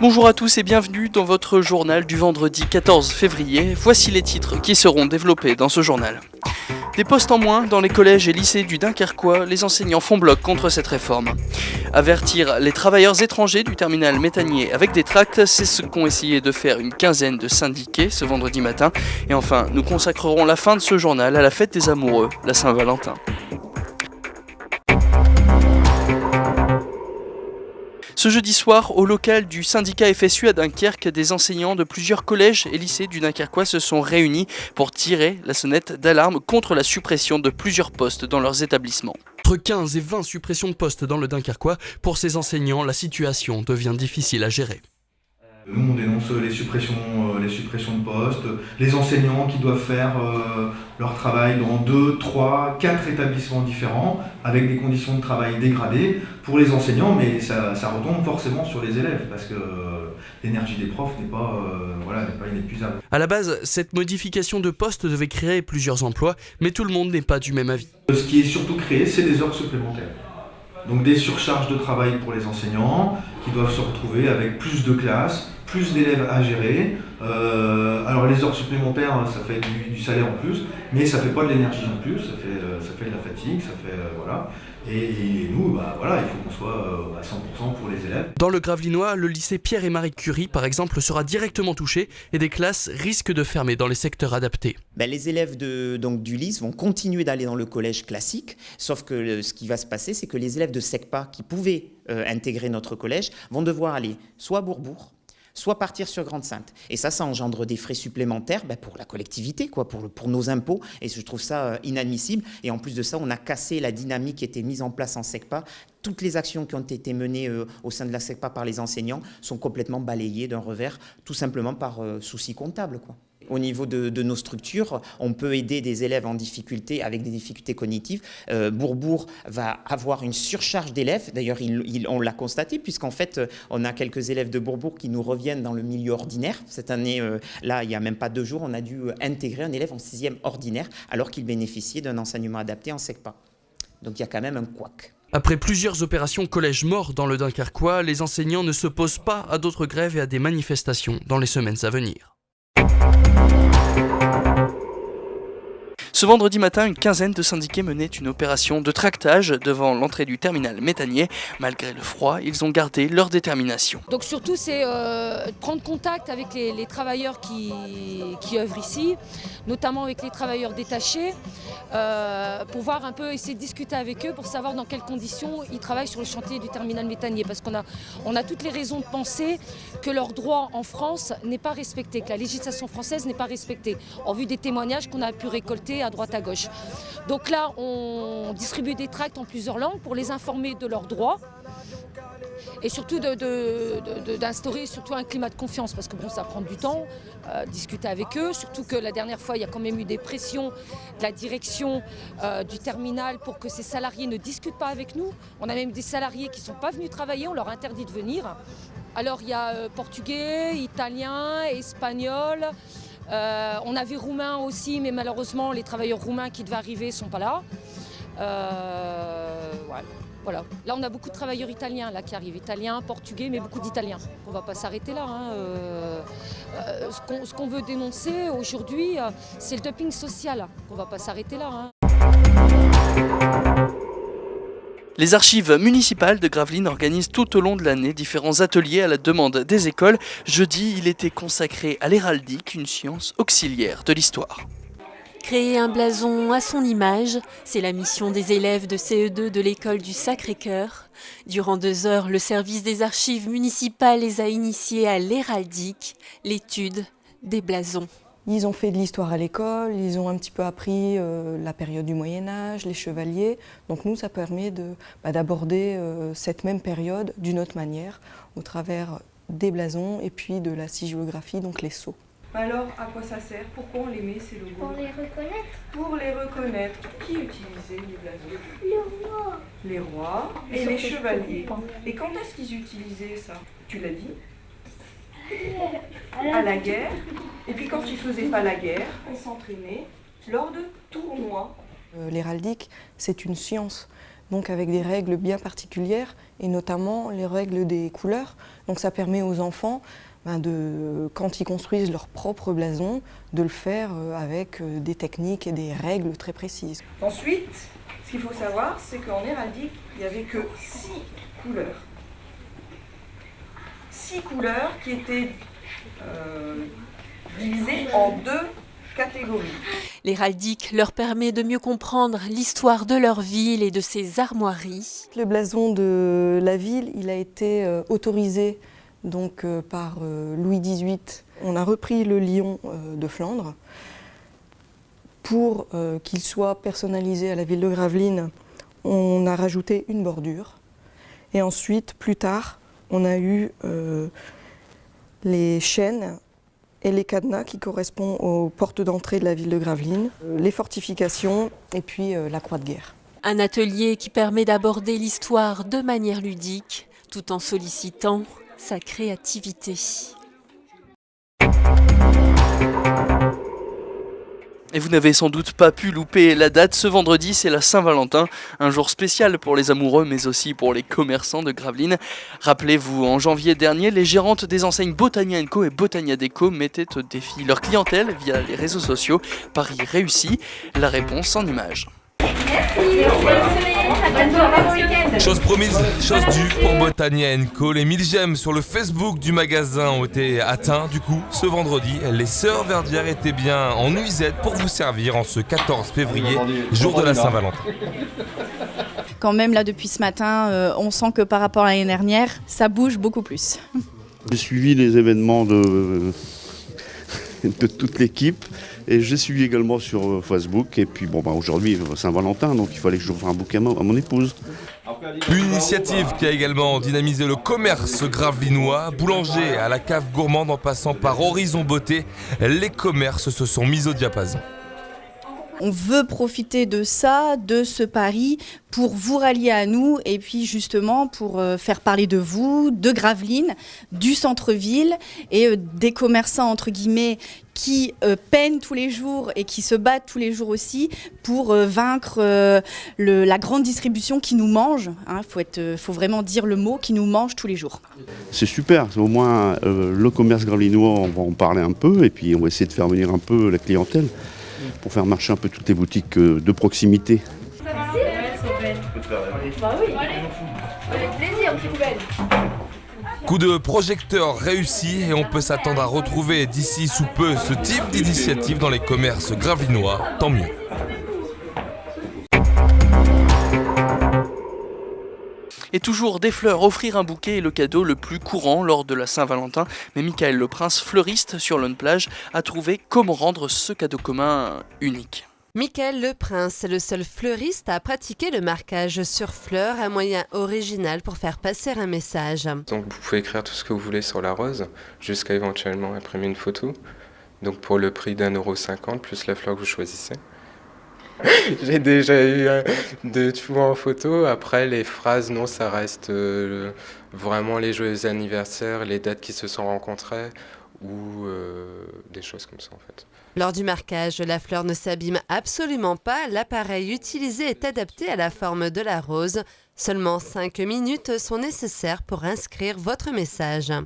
Bonjour à tous et bienvenue dans votre journal du vendredi 14 février. Voici les titres qui seront développés dans ce journal. Des postes en moins dans les collèges et lycées du Dunkerquois, les enseignants font bloc contre cette réforme. Avertir les travailleurs étrangers du terminal méthanier avec des tracts, c'est ce qu'ont essayé de faire une quinzaine de syndiqués ce vendredi matin. Et enfin, nous consacrerons la fin de ce journal à la fête des amoureux, la Saint-Valentin. Ce jeudi soir, au local du syndicat FSU à Dunkerque, des enseignants de plusieurs collèges et lycées du Dunkerquois se sont réunis pour tirer la sonnette d'alarme contre la suppression de plusieurs postes dans leurs établissements. Entre 15 et 20 suppressions de postes dans le Dunkerquois, pour ces enseignants, la situation devient difficile à gérer. Nous, on dénonce les suppressions de postes, les enseignants qui doivent faire leur travail dans 2, 3, 4 établissements différents, avec des conditions de travail dégradées pour les enseignants, mais ça retombe forcément sur les élèves, parce que l'énergie des profs n'est pas inépuisable. À la base, cette modification de poste devait créer plusieurs emplois, mais tout le monde n'est pas du même avis. Ce qui est surtout créé, c'est des heures supplémentaires. Donc des surcharges de travail pour les enseignants qui doivent se retrouver avec plus de classes, plus d'élèves à gérer. Alors les heures supplémentaires, ça fait du salaire en plus, mais ça fait pas de l'énergie en plus, ça fait de la fatigue, voilà. Et nous, il faut qu'on soit à 100% pour les élèves. Dans le Gravelinois, le lycée Pierre et Marie Curie, par exemple, sera directement touché et des classes risquent de fermer dans les secteurs adaptés. Les élèves du lycée vont continuer d'aller dans le collège classique, sauf que ce qui va se passer, c'est que les élèves de SECPA qui pouvaient intégrer notre collège vont devoir aller soit à Bourbourg, soit partir sur Grande-Synthe. Et ça engendre des frais supplémentaires pour la collectivité, pour nos impôts. Et je trouve ça inadmissible. Et en plus de ça, on a cassé la dynamique qui était mise en place en SECPA. Toutes les actions qui ont été menées au sein de la SECPA par les enseignants sont complètement balayées d'un revers, tout simplement par souci comptable, Au niveau de nos structures, on peut aider des élèves en difficulté avec des difficultés cognitives. Bourbourg va avoir une surcharge d'élèves. D'ailleurs, on l'a constaté, puisqu'en fait, on a quelques élèves de Bourbourg qui nous reviennent dans le milieu ordinaire. Cette année, là, il n'y a même pas 2 jours, on a dû intégrer un élève en 6e ordinaire, alors qu'il bénéficiait d'un enseignement adapté en SECPA. Donc il y a quand même un couac. Après plusieurs opérations collège mort dans le Dunkerquois, les enseignants ne s'opposent pas à d'autres grèves et à des manifestations dans les semaines à venir. Ce vendredi matin, une quinzaine de syndiqués menaient une opération de tractage devant l'entrée du terminal méthanier. Malgré le froid, ils ont gardé leur détermination. Donc surtout, c'est prendre contact avec les travailleurs qui œuvrent ici, notamment avec les travailleurs détachés, pour voir un peu, essayer de discuter avec eux pour savoir dans quelles conditions ils travaillent sur le chantier du terminal méthanier. Parce qu'on a toutes les raisons de penser que leur droit en France n'est pas respecté, que la législation française n'est pas respectée, en vue des témoignages qu'on a pu récolter à droite à gauche. Donc là, on distribue des tracts en plusieurs langues pour les informer de leurs droits et surtout d'instaurer surtout un climat de confiance, parce que ça prend du temps, discuter avec eux, surtout que la dernière fois, il y a quand même eu des pressions de la direction du terminal pour que ces salariés ne discutent pas avec nous. On a même des salariés qui ne sont pas venus travailler, on leur a interdit de venir. Alors il y a portugais, italien, espagnol. On avait roumain aussi, mais malheureusement, les travailleurs roumains qui devaient arriver ne sont pas là. Voilà. Là, on a beaucoup de travailleurs italiens qui arrivent. Italiens, portugais, mais beaucoup d'italiens. On ne va pas s'arrêter là. Ce qu'on veut dénoncer aujourd'hui, c'est le dumping social. On ne va pas s'arrêter là. Les archives municipales de Gravelines organisent tout au long de l'année différents ateliers à la demande des écoles. Jeudi, il était consacré à l'héraldique, une science auxiliaire de l'histoire. Créer un blason à son image, c'est la mission des élèves de CE2 de l'école du Sacré-Cœur. Durant 2 heures, le service des archives municipales les a initiés à l'héraldique, l'étude des blasons. Ils ont fait de l'histoire à l'école, ils ont un petit peu appris la période du Moyen-Âge, les chevaliers. Donc nous, ça permet d'aborder cette même période d'une autre manière, au travers des blasons et puis de la sigillographie, donc les sceaux. Alors, à quoi ça sert? Pourquoi on les met, ces logos? Pour les reconnaître. Pour les reconnaître. Qui utilisait les blasons? Les rois. Les rois et les chevaliers. Et quand est-ce qu'ils utilisaient ça? Tu l'as dit? À la guerre. Et puis quand ils ne faisaient pas la guerre, ils s'entraînaient lors de tournois. L'héraldique, c'est une science. donc avec des règles bien particulières, et notamment les règles des couleurs. Donc ça permet aux enfants, quand ils construisent leur propre blason, de le faire avec des techniques et des règles très précises. Ensuite, ce qu'il faut savoir, c'est qu'en héraldique, il n'y avait que 6 couleurs. 6 couleurs qui étaient divisées en 2 catégories. L'héraldique leur permet de mieux comprendre l'histoire de leur ville et de ses armoiries. Le blason de la ville, il a été autorisé donc, par Louis XVIII. On a repris le lion de Flandre. Pour qu'il soit personnalisé à la ville de Gravelines, on a rajouté une bordure. Et ensuite, plus tard, on a eu les chaînes et les cadenas qui correspondent aux portes d'entrée de la ville de Gravelines, les fortifications et puis la croix de guerre. Un atelier qui permet d'aborder l'histoire de manière ludique, tout en sollicitant sa créativité. Et vous n'avez sans doute pas pu louper la date, ce vendredi c'est la Saint-Valentin, un jour spécial pour les amoureux mais aussi pour les commerçants de Gravelines. Rappelez-vous, en janvier dernier, les gérantes des enseignes Botania & Co et Botania Déco mettaient au défi leur clientèle via les réseaux sociaux. Pari réussi, la réponse en images. Chose promise, chose due pour Botania & Co. Les 1000 j'aime sur le Facebook du magasin ont été atteints. Du coup, ce vendredi, les sœurs Verdière étaient bien en nuisette pour vous servir en ce 14 février, jour de la Saint-Valentin. Quand même, là, depuis ce matin, on sent que par rapport à l'année dernière, ça bouge beaucoup plus. J'ai suivi les événements de toute l'équipe et j'ai suivi également sur Facebook. Et puis aujourd'hui, Saint-Valentin, donc il fallait que je fasse un bouquet à mon épouse. Une initiative qui a également dynamisé le commerce gravelinois. Boulanger à la cave gourmande en passant par Horizon Beauté, les commerces se sont mis au diapason. On veut profiter de ça, de ce pari, pour vous rallier à nous et puis justement pour faire parler de vous, de Gravelines, du centre-ville et des commerçants entre guillemets qui peinent tous les jours et qui se battent tous les jours aussi pour vaincre la grande distribution qui nous mange. Faut vraiment dire le mot, qui nous mange tous les jours. C'est super, au moins le commerce gravelinois, on va en parler un peu et puis on va essayer de faire venir un peu la clientèle pour faire marcher un peu toutes les boutiques de proximité. Coup de projecteur réussi et on peut s'attendre à retrouver d'ici sous peu ce type d'initiative dans les commerces gravelinois, tant mieux. Et toujours des fleurs, offrir un bouquet est le cadeau le plus courant lors de la Saint-Valentin. Mais Michael Le Prince, fleuriste sur Lone Plage, a trouvé comment rendre ce cadeau commun unique. Michael Le Prince est le seul fleuriste à pratiquer le marquage sur fleurs, un moyen original pour faire passer un message. Donc vous pouvez écrire tout ce que vous voulez sur la rose, jusqu'à éventuellement imprimer une photo. Donc pour le prix d'1,50 € plus la fleur que vous choisissez. J'ai déjà eu de tout en photo. Après, les phrases, non, ça reste vraiment les joyeux anniversaires, les dates qui se sont rencontrées ou des choses comme ça en fait. Lors du marquage, la fleur ne s'abîme absolument pas. L'appareil utilisé est adapté à la forme de la rose. Seulement 5 minutes sont nécessaires pour inscrire votre message. Même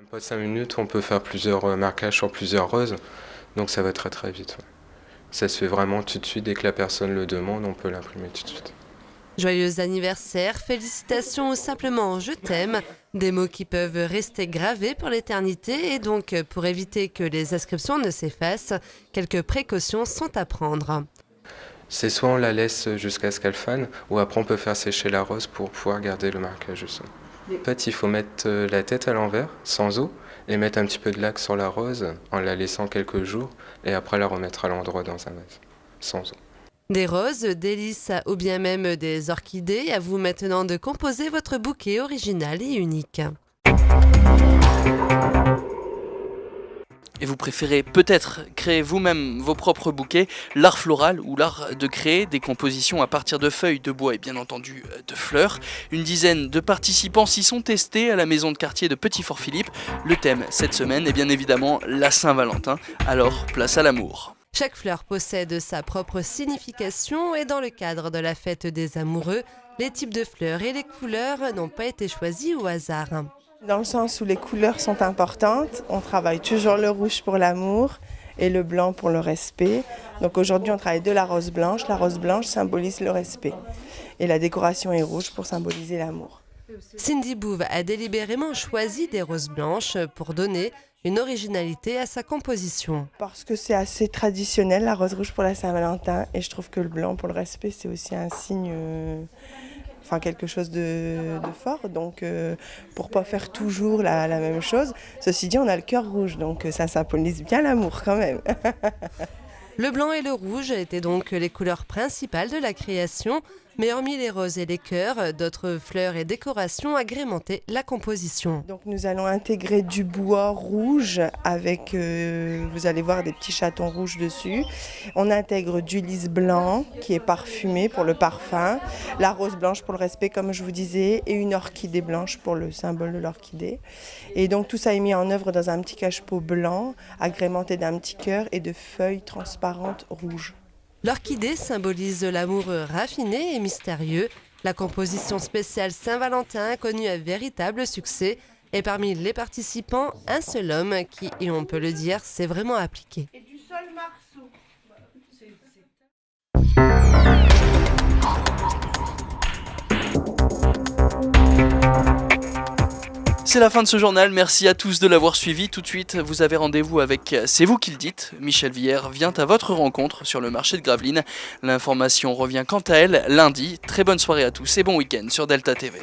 pas 5 minutes, on peut faire plusieurs marquages sur plusieurs roses. Donc ça va très très vite. Ouais. Ça se fait vraiment tout de suite, dès que la personne le demande, on peut l'imprimer tout de suite. Joyeux anniversaire, félicitations ou simplement je t'aime, des mots qui peuvent rester gravés pour l'éternité et donc pour éviter que les inscriptions ne s'effacent, quelques précautions sont à prendre. C'est soit on la laisse jusqu'à ce qu'elle fane, ou après on peut faire sécher la rose pour pouvoir garder le marquage au sol. En fait, il faut mettre la tête à l'envers, sans eau, et mettre un petit peu de laque sur la rose en la laissant quelques jours, et après la remettre à l'endroit dans un vase, sans eau. Des roses, des lys ou bien même des orchidées, à vous maintenant de composer votre bouquet original et unique. Et vous préférez peut-être créer vous-même vos propres bouquets, l'art floral ou l'art de créer des compositions à partir de feuilles, de bois et bien entendu de fleurs. Une dizaine de participants s'y sont testés à la maison de quartier de Petit-Fort-Philippe. Le thème cette semaine est bien évidemment la Saint-Valentin, alors place à l'amour. Chaque fleur possède sa propre signification et dans le cadre de la fête des amoureux, les types de fleurs et les couleurs n'ont pas été choisis au hasard. Dans le sens où les couleurs sont importantes, on travaille toujours le rouge pour l'amour et le blanc pour le respect. Donc aujourd'hui on travaille de la rose blanche. La rose blanche symbolise le respect et la décoration est rouge pour symboliser l'amour. Cindy Bouve a délibérément choisi des roses blanches pour donner une originalité à sa composition. Parce que c'est assez traditionnel, la rose rouge pour la Saint-Valentin, et je trouve que le blanc pour le respect, c'est aussi un signe, quelque chose de fort. Donc pour pas faire toujours la même chose, ceci dit, on a le cœur rouge, donc ça symbolise bien l'amour quand même. Le blanc et le rouge étaient donc les couleurs principales de la création, mais hormis les roses et les cœurs, d'autres fleurs et décorations agrémentaient la composition. Donc nous allons intégrer du bois rouge avec, vous allez voir, des petits chatons rouges dessus. On intègre du lys blanc qui est parfumé pour le parfum, la rose blanche pour le respect comme je vous disais, et une orchidée blanche pour le symbole de l'orchidée. Et donc tout ça est mis en œuvre dans un petit cache-pot blanc, agrémenté d'un petit cœur et de feuilles transparentes rouges. L'orchidée symbolise l'amour raffiné et mystérieux. La composition spéciale Saint-Valentin a connu un véritable succès. Et parmi les participants, un seul homme qui, et on peut le dire, s'est vraiment appliqué. Et du sol marceau. C'est la fin de ce journal, merci à tous de l'avoir suivi. Tout de suite, vous avez rendez-vous avec C'est vous qui le dites. Michel Villers vient à votre rencontre sur le marché de Gravelines. L'information revient quant à elle lundi. Très bonne soirée à tous et bon week-end sur Delta TV.